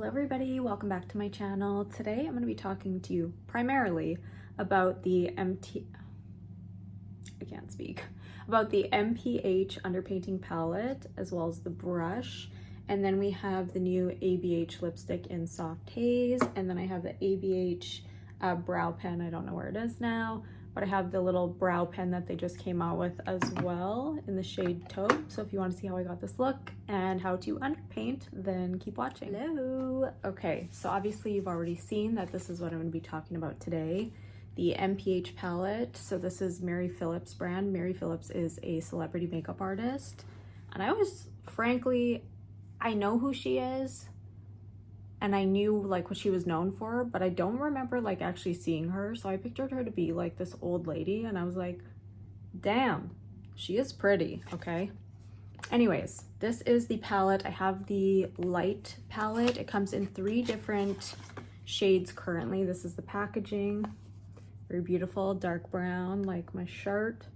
Hello everybody, welcome back to my channel. Today I'm going to be talking to you primarily about the m.ph underpainting palette, as well as the brush. And then we have the new ABH lipstick in Soft Haze, and then I have the ABH brow pen. I don't know where it is now, but I have the little brow pen that they just came out with as well in the shade Taupe. So if you want to see how I got this look and how to underpaint, then keep watching. Hello. Okay, so obviously you've already seen that this is what I'm going to be talking about today. The m.ph palette. So this is Mary Phillips brand. Mary Phillips is a celebrity makeup artist. And I know who she is. And I knew like what she was known for, but I don't remember like actually seeing her. So I pictured her to be like this old lady, and I was like, damn, she is pretty, okay? Anyways, this is the palette. I have the light palette. It comes in 3 different shades currently. This is the packaging. Very beautiful, dark brown, like my shirt.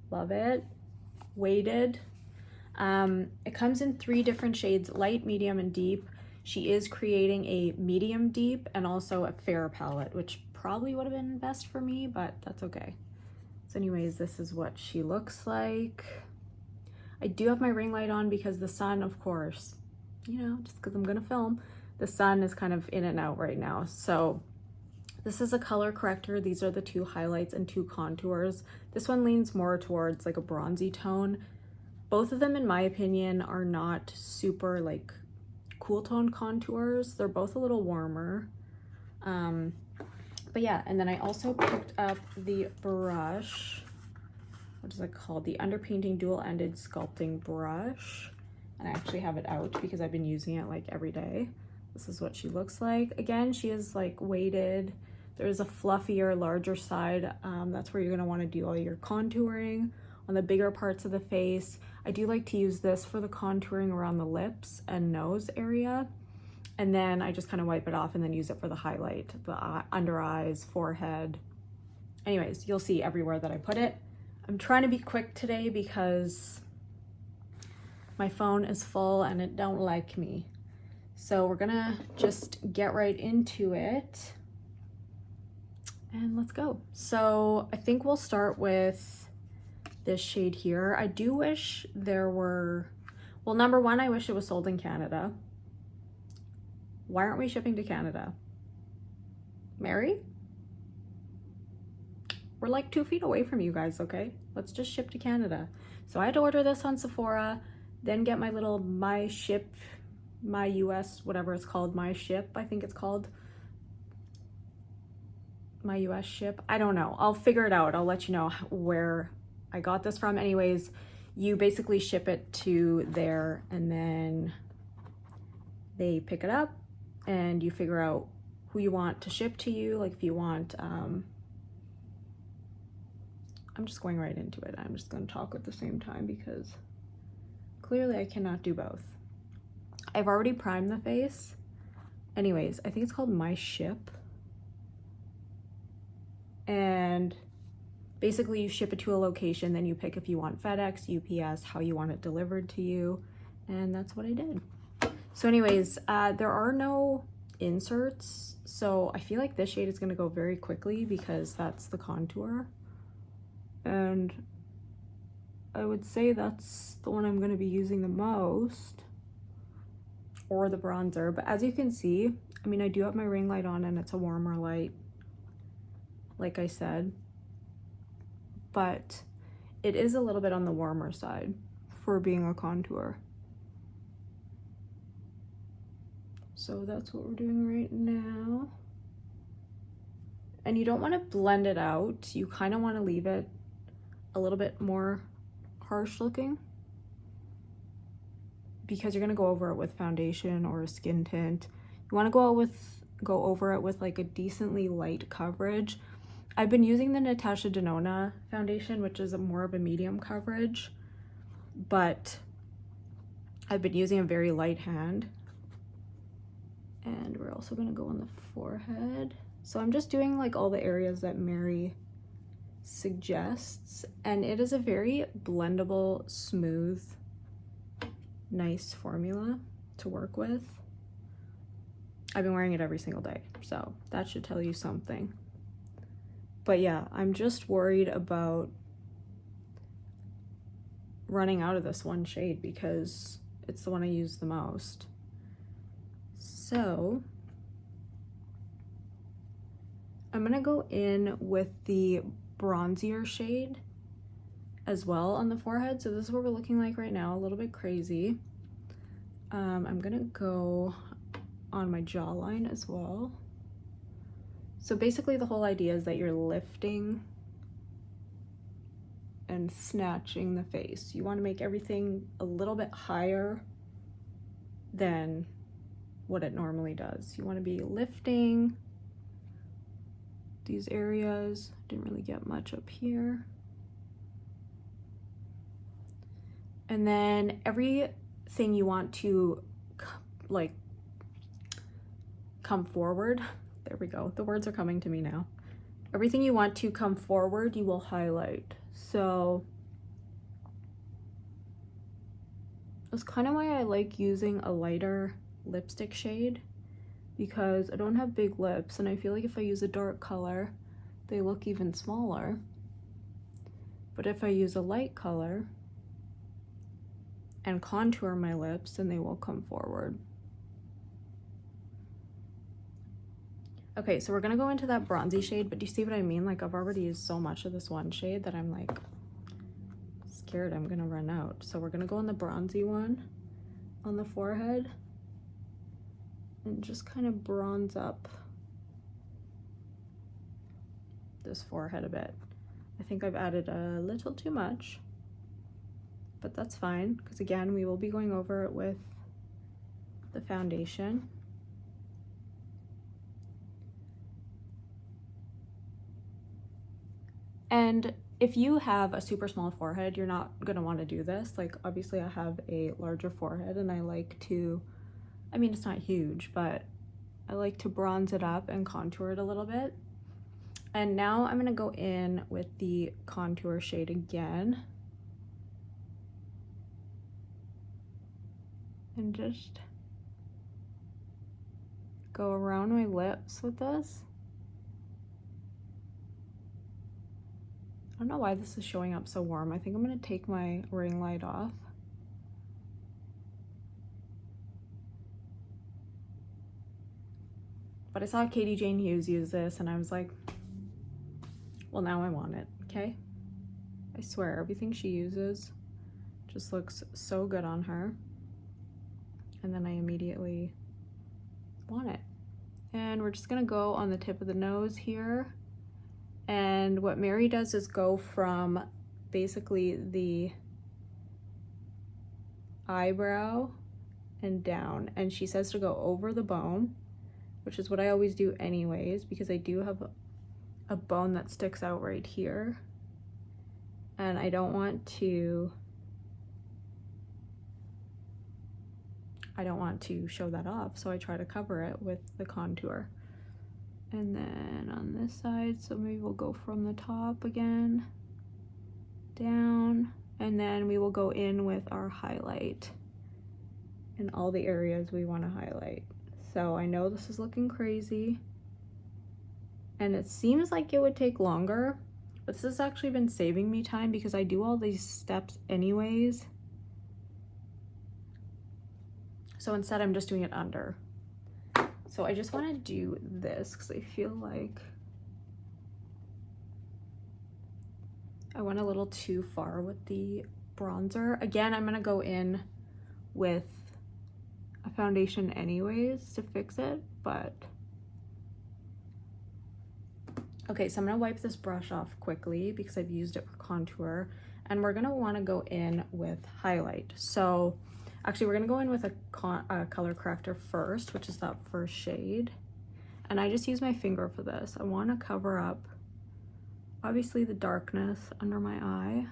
Love it. Weighted. It comes in 3 different shades, light, medium, and deep. She is creating a medium deep and also a fair palette, which probably would have been best for me, but that's okay. So anyways, this is what she looks like. I do have my ring light on because the sun, of course, you know, just because I'm gonna film, the sun is kind of in and out right now. So this is a color corrector. These are the 2 highlights and 2 contours. This one leans more towards like a bronzy tone. Both of them, in my opinion, are not super like cool tone contours. They're both a little warmer. But yeah, and then I also picked up the brush. What is it called? The Underpainting dual-ended sculpting brush. And I actually have it out because I've been using it like every day. This is what she looks like. Again, she is like weighted. There's a fluffier, larger side. That's where you're gonna wanna do all your contouring on the bigger parts of the face. I do like to use this for the contouring around the lips and nose area. And then I just kind of wipe it off and then use it for the highlight, the under eyes, forehead. Anyways, you'll see everywhere that I put it. I'm trying to be quick today because my phone is full and it don't like me. So we're gonna just get right into it and let's go. So I think we'll start with this shade here. I do wish there were, well, number one, I wish it was sold in Canada. Why aren't we shipping to Canada? Mary? We're like 2 feet away from you guys, okay? Let's just ship to Canada. So I had to order this on Sephora, then get my little my US, whatever it's called, my ship, I think it's called. My US ship. I don't know. I'll figure it out. I'll let you know where I got this from. Anyways, you basically ship it to there and then they pick it up and you figure out who you want to ship to you. Like if you want, I'm just going right into it. I'm just going to talk at the same time because clearly I cannot do both. I've already primed the face. Anyways, I think it's called My Ship. And basically you ship it to a location, then you pick if you want FedEx, UPS, how you want it delivered to you, and that's what I did. So anyways, there are no inserts, so I feel like this shade is gonna go very quickly because that's the contour. And I would say that's the one I'm gonna be using the most, or the bronzer, but as you can see, I mean, I do have my ring light on and it's a warmer light, like I said. But it is a little bit on the warmer side for being a contour. So that's what we're doing right now. And you don't want to blend it out. You kind of want to leave it a little bit more harsh looking because you're going to go over it with foundation or a skin tint. You want to go over it with like a decently light coverage. I've been using the Natasha Denona foundation, which is more of a medium coverage, but I've been using a very light hand. And we're also gonna go on the forehead. So I'm just doing like all the areas that Mary suggests, and it is a very blendable, smooth, nice formula to work with. I've been wearing it every single day, so that should tell you something. But yeah, I'm just worried about running out of this one shade because it's the one I use the most. So I'm gonna go in with the bronzier shade as well on the forehead. So this is what we're looking like right now, a little bit crazy. I'm gonna go on my jawline as well. So basically the whole idea is that you're lifting and snatching the face. You want to make everything a little bit higher than what it normally does. You want to be lifting these areas. Didn't really get much up here. And then everything you want to like come forward. There we go. The words are coming to me now. Everything you want to come forward, you will highlight. So that's kind of why I like using a lighter lipstick shade, because I don't have big lips and I feel like if I use a dark color, they look even smaller. But if I use a light color and contour my lips, then they will come forward. Okay, so we're gonna go into that bronzy shade, but do you see what I mean? Like I've already used so much of this one shade that I'm like scared I'm gonna run out. So we're gonna go on the bronzy one on the forehead and just kind of bronze up this forehead a bit. I think I've added a little too much, but that's fine because again, we will be going over it with the foundation. And if you have a super small forehead, you're not gonna want to do this. Like obviously I have a larger forehead and I like to, I mean, it's not huge, but I like to bronze it up and contour it a little bit. And now I'm gonna go in with the contour shade again. And just go around my lips with this. I don't know why this is showing up so warm. I think I'm gonna take my ring light off. But I saw Katie Jane Hughes use this and I was like, well, now I want it, okay? I swear, everything she uses just looks so good on her. And then I immediately want it. And we're just gonna go on the tip of the nose here. And what Mary does is go from basically the eyebrow and down. And she says to go over the bone, which is what I always do anyways, because I do have a bone that sticks out right here. And I don't want to show that off, so I try to cover it with the contour. And then on this side, so maybe we'll go from the top again, down, and then we will go in with our highlight in all the areas we want to highlight. So I know this is looking crazy, and it seems like it would take longer, but this has actually been saving me time because I do all these steps anyways. So instead I'm just doing it under. So I just want to do this because I feel like I went a little too far with the bronzer. Again, I'm going to go in with a foundation anyways to fix it, but okay, so I'm going to wipe this brush off quickly because I've used it for contour, and we're going to want to go in with highlight. So actually, we're gonna go in with a color corrector first, which is that first shade. And I just use my finger for this. I wanna cover up, obviously, the darkness under my eye.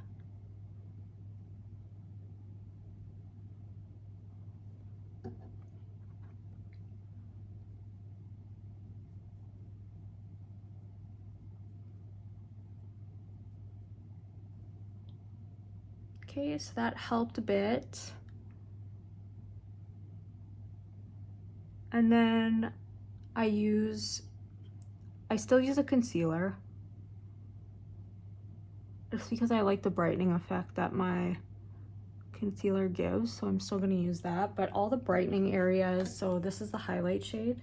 Okay, so that helped a bit. And then I still use a concealer just because I like the brightening effect that my concealer gives, so I'm still going to use that. But all the brightening areas, so this is the highlight shade.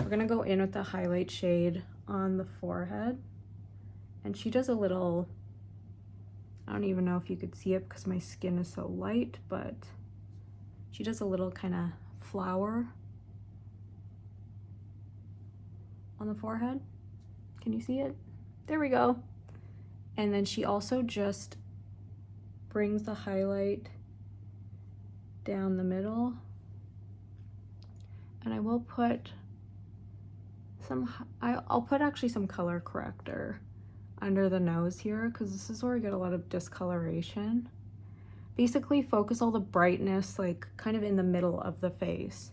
We're going to go in with the highlight shade on the forehead, and she does a little, I don't even know if you could see it because my skin is so light, but she does a little kind of flower on the forehead. Can you see it? There we go. And then she also just brings the highlight down the middle. And I will put some, I'll put actually some color corrector under the nose here, because this is where I get a lot of discoloration. Basically focus all the brightness like kind of in the middle of the face.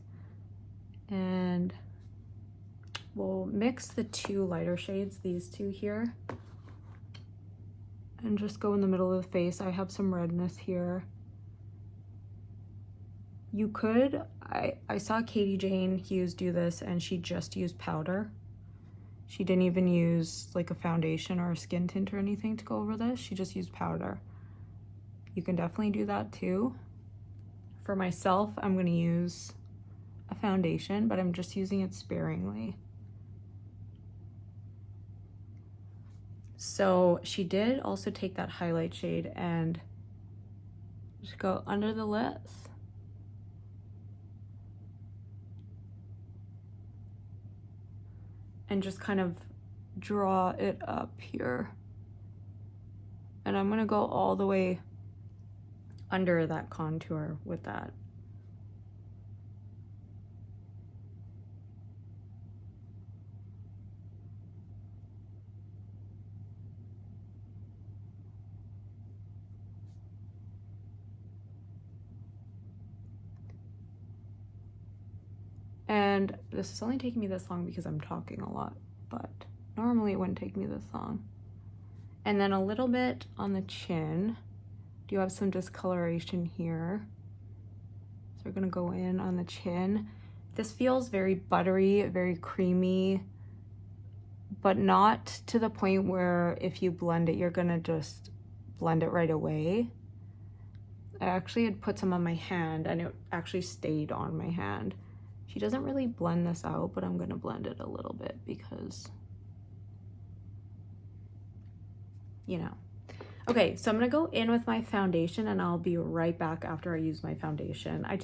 And we'll mix the two lighter shades, these two here, and just go in the middle of the face. I have some redness here. You could, I saw Katie Jane Hughes do this, and she just used powder. She didn't even use like a foundation or a skin tint or anything to go over this. She just used powder. You can definitely do that too. For myself, I'm gonna use a foundation, but I'm just using it sparingly. So she did also take that highlight shade and just go under the lips. And just kind of draw it up here. And I'm gonna go all the way under that contour with that. And this is only taking me this long because I'm talking a lot, but normally it wouldn't take me this long. And then a little bit on the chin. Do you have some discoloration here? So we're gonna go in on the chin. This feels very buttery, very creamy, but not to the point where if you blend it, you're gonna just blend it right away. I actually had put some on my hand and it actually stayed on my hand. She doesn't really blend this out, but I'm gonna blend it a little bit because, you know. Okay, so I'm gonna go in with my foundation and I'll be right back after I use my foundation. I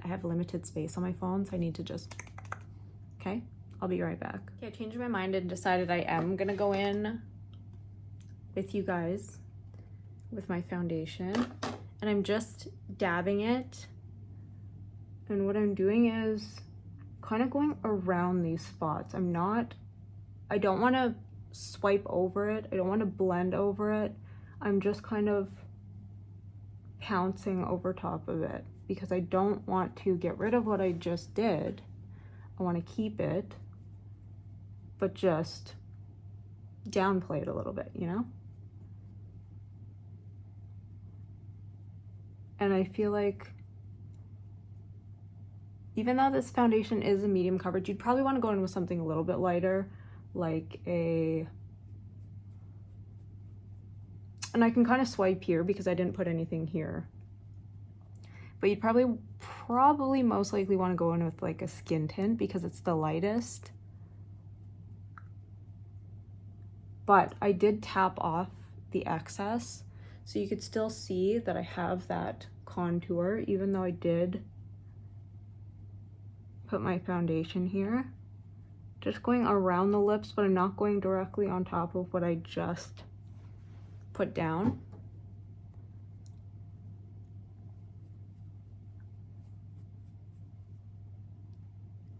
have limited space on my phone, so I need to just, okay? I'll be right back. Okay, I changed my mind and decided I am gonna go in with you guys with my foundation. And I'm just dabbing it. And what I'm doing is kind of going around these spots. I don't wanna swipe over it. I don't wanna blend over it. I'm just kind of pouncing over top of it because I don't want to get rid of what I just did. I want to keep it, but just downplay it a little bit, you know? And I feel like even though this foundation is a medium coverage, you'd probably want to go in with something a little bit lighter, like and I can kind of swipe here because I didn't put anything here. But you'd probably most likely want to go in with like a skin tint because it's the lightest. But I did tap off the excess, so you could still see that I have that contour, even though I did put my foundation here. Just going around the lips, but I'm not going directly on top of what I just put down.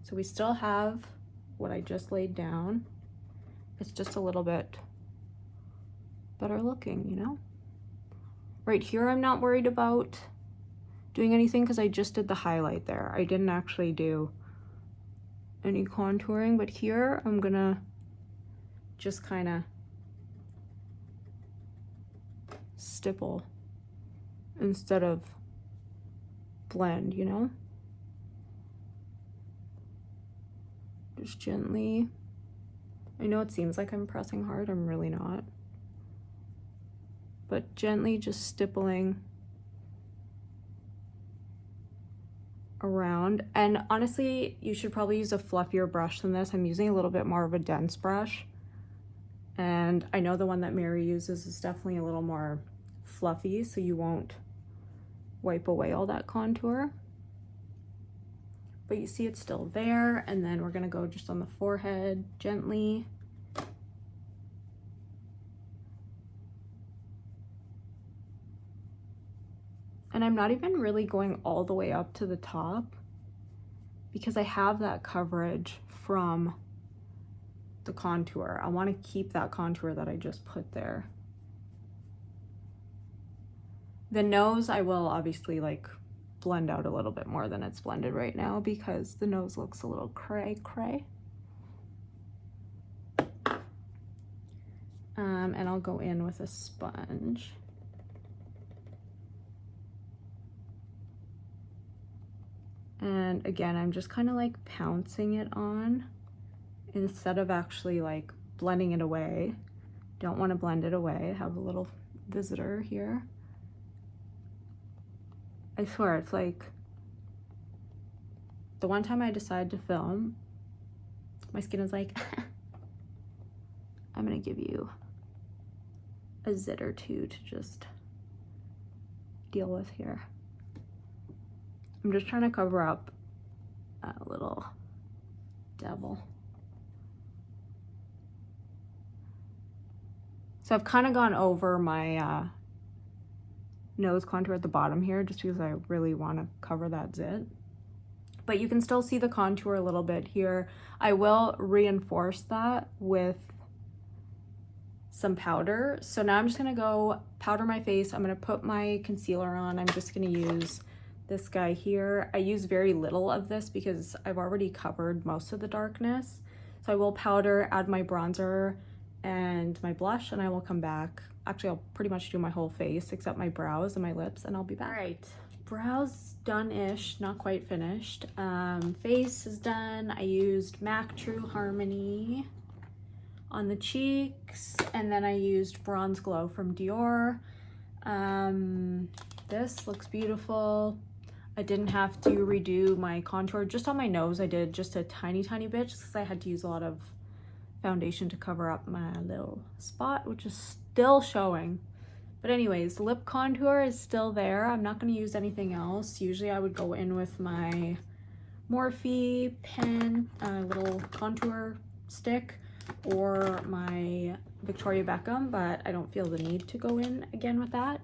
So we still have what I just laid down. It's just a little bit better looking, you know? Right here, I'm not worried about doing anything because I just did the highlight there. I didn't actually do any contouring, but here I'm gonna just kind of stipple instead of blend, you know? Just gently. I know it seems like I'm pressing hard, I'm really not. But gently just stippling around. And honestly, you should probably use a fluffier brush than this. I'm using a little bit more of a dense brush. And I know the one that Mary uses is definitely a little more fluffy, so you won't wipe away all that contour. But you see it's still there. And then we're gonna go just on the forehead gently. And I'm not even really going all the way up to the top because I have that coverage from the contour. I want to keep that contour that I just put there. The nose I will obviously like blend out a little bit more than it's blended right now because the nose looks a little cray. And I'll go in with a sponge. And again, I'm just kind of like pouncing it on instead of actually like blending it away. Don't want to blend it away. I have a little visitor here. I swear, it's like the one time I decided to film, my skin is like, I'm gonna give you a zit or two to just deal with here. I'm just trying to cover up a little devil. So I've kind of gone over my nose contour at the bottom here just because I really want to cover that zit. But you can still see the contour a little bit here. I will reinforce that with some powder. So now I'm just gonna go powder my face. I'm gonna put my concealer on. I'm just gonna use this guy here. I use very little of this because I've already covered most of the darkness. So I will powder, add my bronzer and my blush, and I will come back. Actually, I'll pretty much do my whole face except my brows and my lips, and I'll be back. All right, brows done-ish, not quite finished. Face is done. I used MAC True Harmony on the cheeks, and then I used Bronze Glow from Dior. This looks beautiful. I didn't have to redo my contour. Just on my nose, I did just a tiny bit just because I had to use a lot of foundation to cover up my little spot, which is still showing. But anyways, lip contour is still there. I'm not going to use anything else. Usually I would go in with my Morphe pen, little contour stick, or my Victoria Beckham, but I don't feel the need to go in again with that.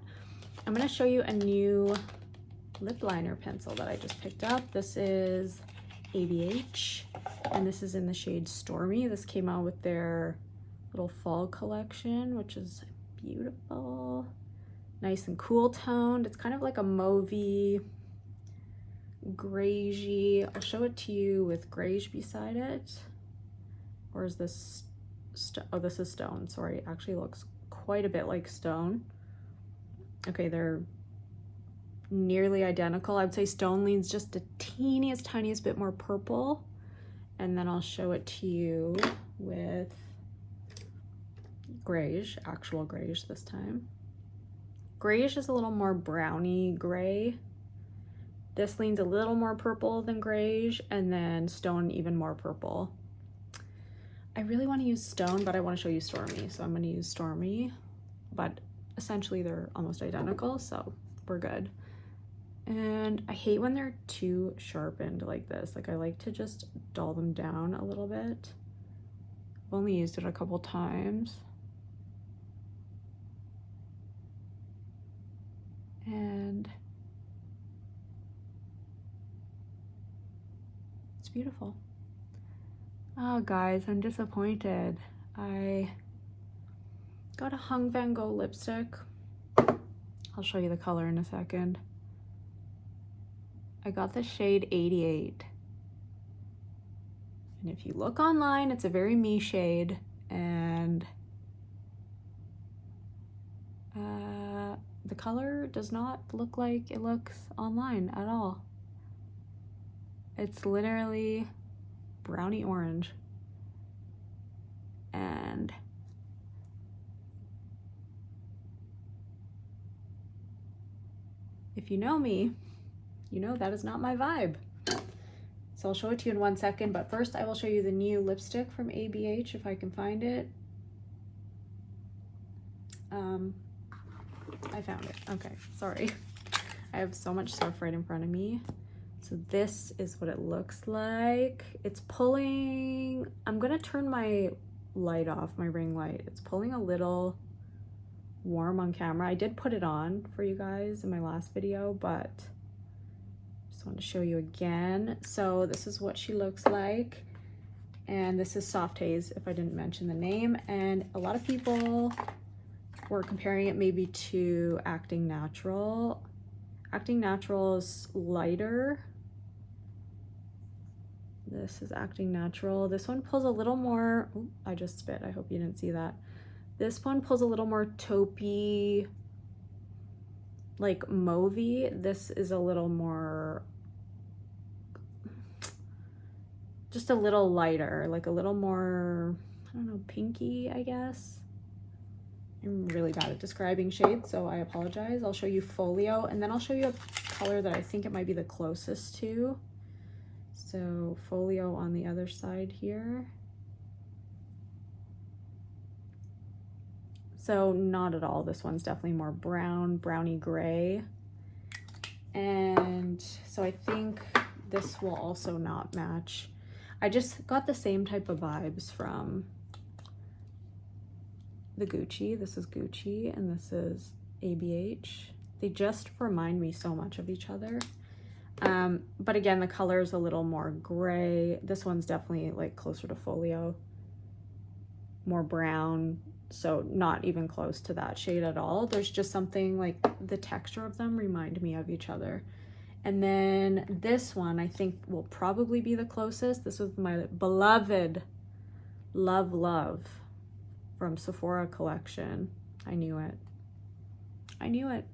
I'm going to show you a new lip liner pencil that I just picked up. This is ABH, and this is in the shade Stormy. This came out with their little fall collection, which is beautiful. Nice and cool toned. It's kind of like a mauvey, greigey. I'll show it to you with greige beside it. Or is this, oh, this is stone. Sorry, it actually looks quite a bit like stone. Okay, they're nearly identical. I would say stone leans just a tiniest bit more purple. And then I'll show it to you with greige, actual greige this time. Greige is a little more browny gray. This leans a little more purple than greige, and then stone even more purple. I really want to use stone, but I want to show you Stormy, so I'm going to use Stormy, but essentially they're almost identical, so we're good. And I hate when they're too sharpened like this. Like, I like to just dull them down a little bit. I've only used it a couple times. And it's beautiful. Oh guys, I'm disappointed. I got a Hung Van Gogh lipstick. I'll show you the color in a second. I got the shade 88. And if you look online, it's a very me shade, and the color does not look like it looks online at all. It's literally brownie orange. And if you know me, you know that is not my vibe. So I'll show it to you in 1 second, but first I will show you the new lipstick from ABH if I can find it. I found it. Okay, sorry. I have so much stuff right in front of me. So this is what it looks like. It's pulling, I'm gonna turn my light off, my ring light. It's pulling a little warm on camera. I did put it on for you guys in my last video, but just want to show you again. So this is what she looks like. And this is Soft Haze, if I didn't mention the name. And a lot of people were comparing it maybe to Acting Natural. Acting Natural is lighter. This is Acting Natural. This one pulls a little more, ooh, I just spit, I hope you didn't see that. This one pulls a little more taupey, like mauvey. This is a little more, just a little lighter, like a little more, I don't know, pinky, I guess. I'm really bad at describing shades, so I apologize. I'll show you Folio, and then I'll show you a color that I think it might be the closest to. So Folio on the other side here. So not at all. This one's definitely more brown, browny gray. And so I think this will also not match. I just got the same type of vibes from the Gucci. This is Gucci and this is ABH. They just remind me so much of each other. But again, the color is a little more gray. This one's definitely like closer to Folio, more brown. So not even close to that shade at all. There's just something like the texture of them remind me of each other. And then this one I think will probably be the closest. This was my beloved Love Love from Sephora collection. I knew it. I knew it.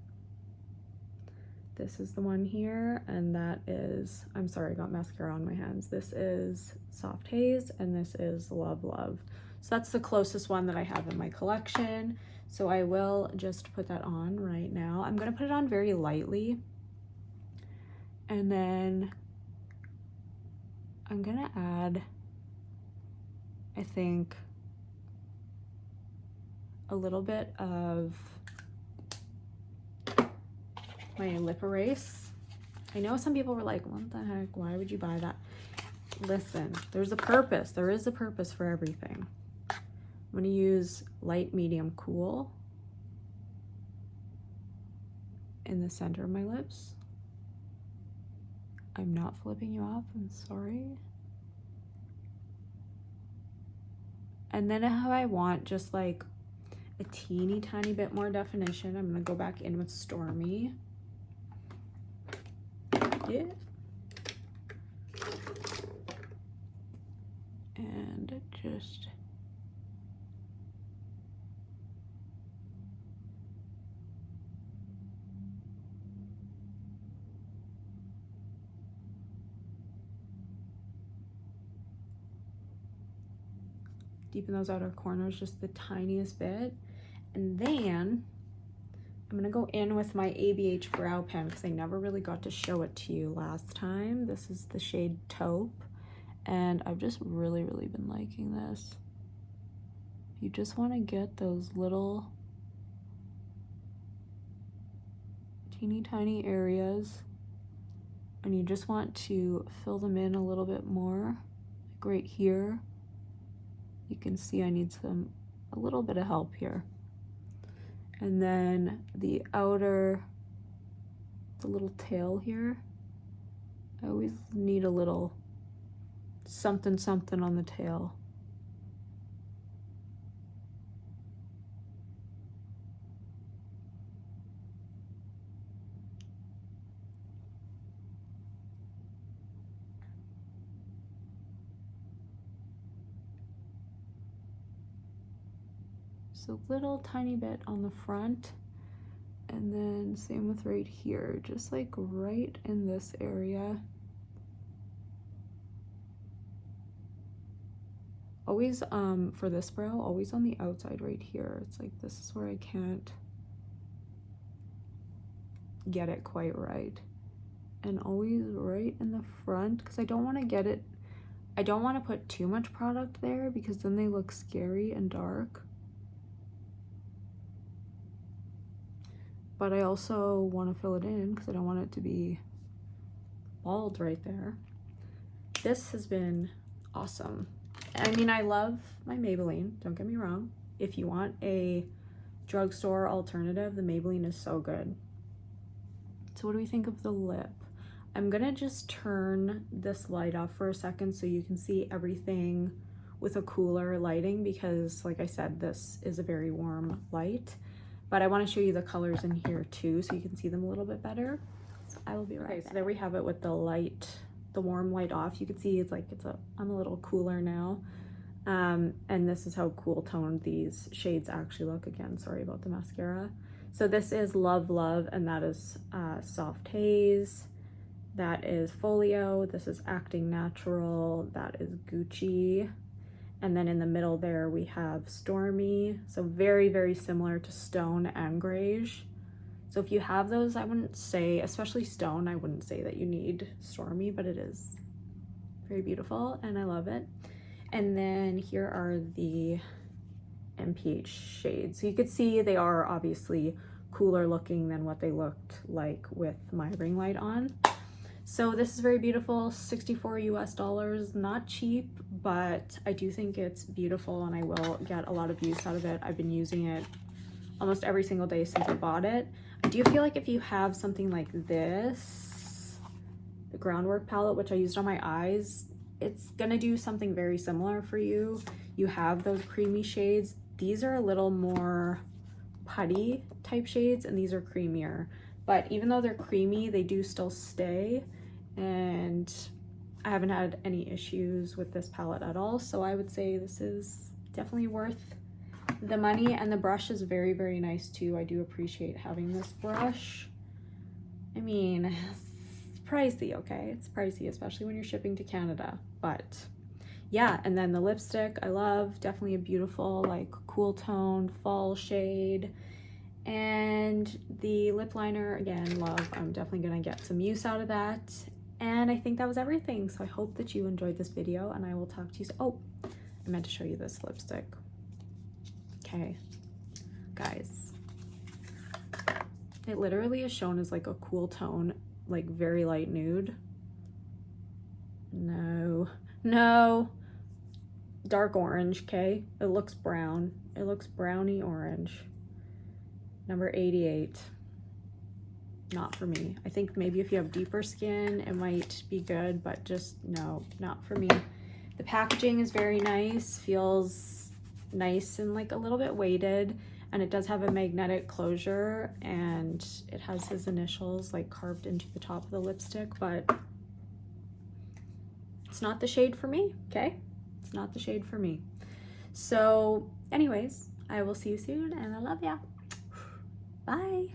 This is the one here, and that is, I'm sorry, I got mascara on my hands. This is Soft Haze, and this is Love Love. So that's the closest one that I have in my collection. So I will just put that on right now. I'm gonna put it on very lightly. And then I'm gonna add, I think, a little bit of my lip erase. I know some people were like, what the heck, why would you buy that? Listen, there's a purpose. There is a purpose for everything. I'm gonna use light, medium, cool in the center of my lips. I'm not flipping you off, I'm sorry. And then if I want just like a teeny tiny bit more definition, I'm gonna go back in with Stormy. Yeah. And just deepen those outer corners just the tiniest bit. And then I'm gonna go in with my ABH brow pen because I never really got to show it to you last time. This is the shade Taupe, and I've just really been liking this. You just want to get those little teeny tiny areas, and you just want to fill them in a little bit more, like right here. You can see I need a little bit of help here. And then the outer, the little tail here, I always need a little something on the tail. So little tiny bit on the front, and then same with right here, just like right in this area. Always, for this brow, always on the outside right here. It's like, this is where I can't get it quite right. And always right in the front, because I don't want to get it, I don't want to put too much product there because then they look scary and dark. But I also want to fill it in because I don't want it to be bald right there. This has been awesome. I mean, I love my Maybelline, don't get me wrong. If you want a drugstore alternative, the Maybelline is so good. So what do we think of the lip? I'm gonna just turn this light off for a second so you can see everything with a cooler lighting, because like I said, this is a very warm light. But I want to show you the colors in here too so you can see them a little bit better. So I will be right back. So there we have it with the light, the warm light off. You can see it's like I'm a little cooler now. And this is how cool toned these shades actually look. Again, sorry about the mascara. So this is Love Love, and that is Soft Haze. That is Folio. This is Acting Natural. That is Gucci. And then in the middle there we have Stormy. So very, very similar to Stone and Grage. So if you have those, I wouldn't say, especially Stone, I wouldn't say that you need Stormy, but it is very beautiful and I love it. And then here are the m.ph shades. So you could see they are obviously cooler looking than what they looked like with my ring light on. So this is very beautiful, $64 US, not cheap, but I do think it's beautiful and I will get a lot of use out of it. I've been using it almost every single day since I bought it. I do feel like if you have something like this, the Groundwork palette, which I used on my eyes, it's gonna do something very similar for you. You have those creamy shades. These are a little more putty type shades and these are creamier. But even though they're creamy, they do still stay, and I haven't had any issues with this palette at all. So I would say this is definitely worth the money, and the brush is very, very nice too. I do appreciate having this brush. I mean, it's pricey, okay? It's pricey, especially when you're shipping to Canada, but yeah. And then the lipstick, I love, definitely a beautiful, like cool toned fall shade. And the lip liner, again, love. I'm definitely gonna get some use out of that. And I think that was everything. So I hope that you enjoyed this video and I will talk to you soon. Oh, I meant to show you this lipstick. Okay, guys. It literally is shown as like a cool tone, like very light nude. No, no. Dark orange, okay? It looks brown. It looks browny orange. Number 88, not for me. I think maybe if you have deeper skin, it might be good, but just no, not for me. The packaging is very nice, feels nice and like a little bit weighted, and it does have a magnetic closure, and it has his initials like carved into the top of the lipstick, but it's not the shade for me, okay? It's not the shade for me. So anyways, I will see you soon, and I love ya. Bye.